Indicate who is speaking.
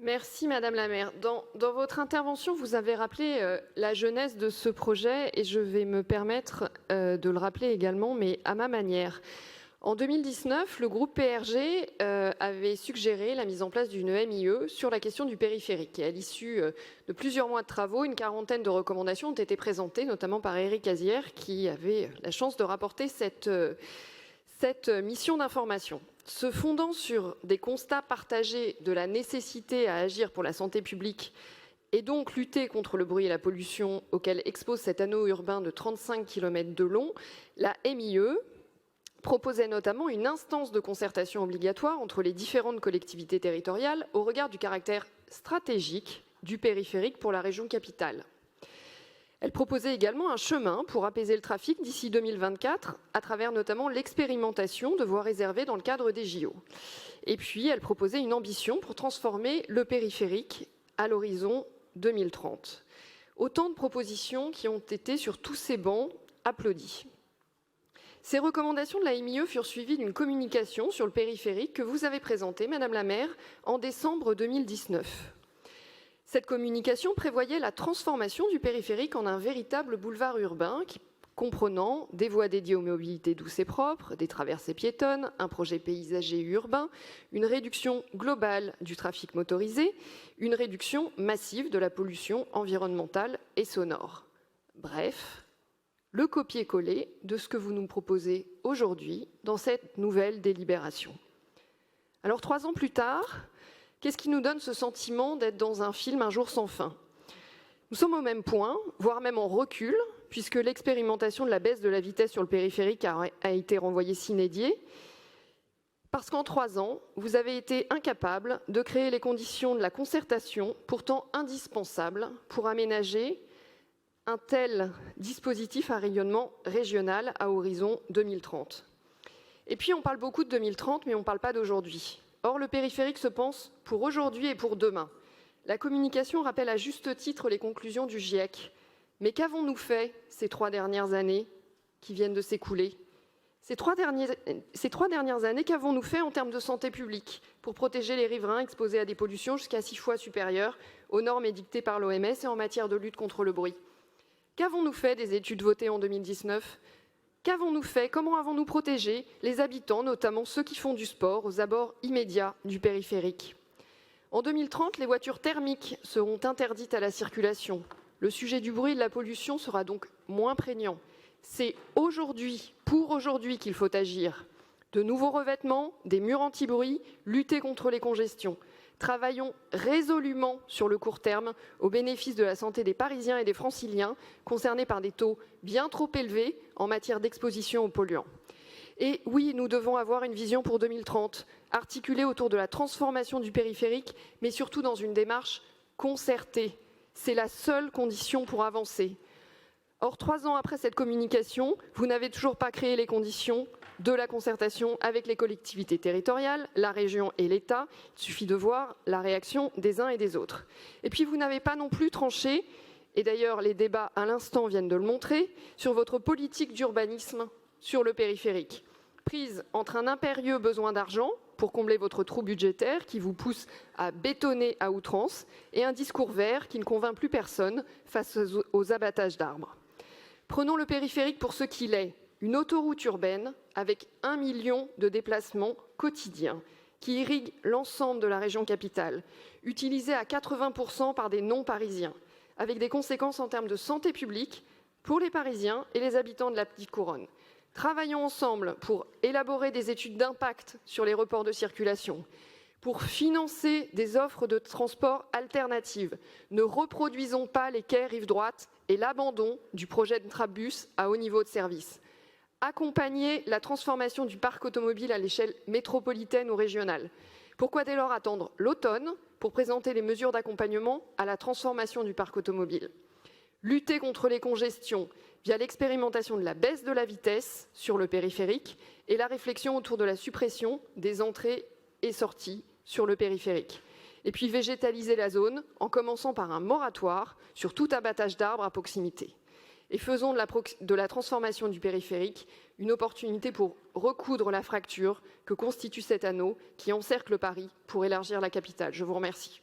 Speaker 1: Merci Madame la maire. Dans votre intervention, vous avez rappelé la jeunesse de ce projet et je vais me permettre de le rappeler également, mais à ma manière. En 2019, le groupe PRG avait suggéré la mise en place d'une MIE sur la question du périphérique. Et à l'issue de plusieurs mois de travaux, une quarantaine de recommandations ont été présentées, notamment par Éric Azière, qui avait la chance de rapporter cette mission d'information. Se fondant sur des constats partagés de la nécessité à agir pour la santé publique et donc lutter contre le bruit et la pollution auxquels expose cet anneau urbain de 35 km de long, la MIE proposait notamment une instance de concertation obligatoire entre les différentes collectivités territoriales au regard du caractère stratégique du périphérique pour la région capitale. Elle proposait également un chemin pour apaiser le trafic d'ici 2024, à travers notamment l'expérimentation de voies réservées dans le cadre des JO. Et puis, elle proposait une ambition pour transformer le périphérique à l'horizon 2030. Autant de propositions qui ont été, sur tous ces bancs, applaudies. Ces recommandations de la MIE furent suivies d'une communication sur le périphérique que vous avez présentée, Madame la maire, en décembre 2019. Cette communication prévoyait la transformation du périphérique en un véritable boulevard urbain comprenant des voies dédiées aux mobilités douces et propres, des traversées piétonnes, un projet paysager urbain, une réduction globale du trafic motorisé, une réduction massive de la pollution environnementale et sonore. Bref, le copier-coller de ce que vous nous proposez aujourd'hui dans cette nouvelle délibération. Alors 3 ans plus tard, qu'est-ce qui nous donne ce sentiment d'être dans un film Un jour sans fin? Nous sommes au même point, voire même en recul, puisque l'expérimentation de la baisse de la vitesse sur le périphérique a été renvoyée sine die, parce qu'en 3 ans, vous avez été incapable de créer les conditions de la concertation, pourtant indispensable pour aménager un tel dispositif à rayonnement régional à horizon 2030. Et puis on parle beaucoup de 2030, mais on ne parle pas d'aujourd'hui. Or, le périphérique se pense pour aujourd'hui et pour demain. La communication rappelle à juste titre les conclusions du GIEC. Mais qu'avons-nous fait ces 3 dernières années qui viennent de s'écouler? Ces 3 dernières années, qu'avons-nous fait en termes de santé publique pour protéger les riverains exposés à des pollutions jusqu'à 6 fois supérieures aux normes édictées par l'OMS et en matière de lutte contre le bruit? Qu'avons-nous fait des études votées en 2019? Qu'avons-nous fait? Comment avons-nous protégé les habitants, notamment ceux qui font du sport, aux abords immédiats du périphérique? En 2030, les voitures thermiques seront interdites à la circulation. Le sujet du bruit et de la pollution sera donc moins prégnant. C'est aujourd'hui, pour aujourd'hui, qu'il faut agir. De nouveaux revêtements, des murs anti-bruit, lutter contre les congestions. Travaillons résolument sur le court terme au bénéfice de la santé des Parisiens et des Franciliens concernés par des taux bien trop élevés en matière d'exposition aux polluants. Et oui, nous devons avoir une vision pour 2030, articulée autour de la transformation du périphérique, mais surtout dans une démarche concertée. C'est la seule condition pour avancer. Or, 3 ans après cette communication, vous n'avez toujours pas créé les conditions de la concertation avec les collectivités territoriales, la région et l'État. Il suffit de voir la réaction des uns et des autres. Et puis, vous n'avez pas non plus tranché, et d'ailleurs les débats à l'instant viennent de le montrer, sur votre politique d'urbanisme sur le périphérique. Prise entre un impérieux besoin d'argent pour combler votre trou budgétaire qui vous pousse à bétonner à outrance et un discours vert qui ne convainc plus personne face aux abattages d'arbres. Prenons le périphérique pour ce qu'il est, une autoroute urbaine avec 1 million de déplacements quotidiens qui irrigue l'ensemble de la région capitale, utilisée à 80% par des non-parisiens, avec des conséquences en termes de santé publique pour les Parisiens et les habitants de la Petite Couronne. Travaillons ensemble pour élaborer des études d'impact sur les reports de circulation, pour financer des offres de transport alternatives. Ne reproduisons pas les quais rive droite et l'abandon du projet de Trabus à haut niveau de service. Accompagner la transformation du parc automobile à l'échelle métropolitaine ou régionale. Pourquoi dès lors attendre l'automne pour présenter les mesures d'accompagnement à la transformation du parc automobile? Lutter contre les congestions via l'expérimentation de la baisse de la vitesse sur le périphérique et la réflexion autour de la suppression des entrées et sorties sur le périphérique. Et puis végétaliser la zone en commençant par un moratoire sur tout abattage d'arbres à proximité. Et faisons de la transformation du périphérique une opportunité pour recoudre la fracture que constitue cet anneau qui encercle Paris pour élargir la capitale. Je vous remercie.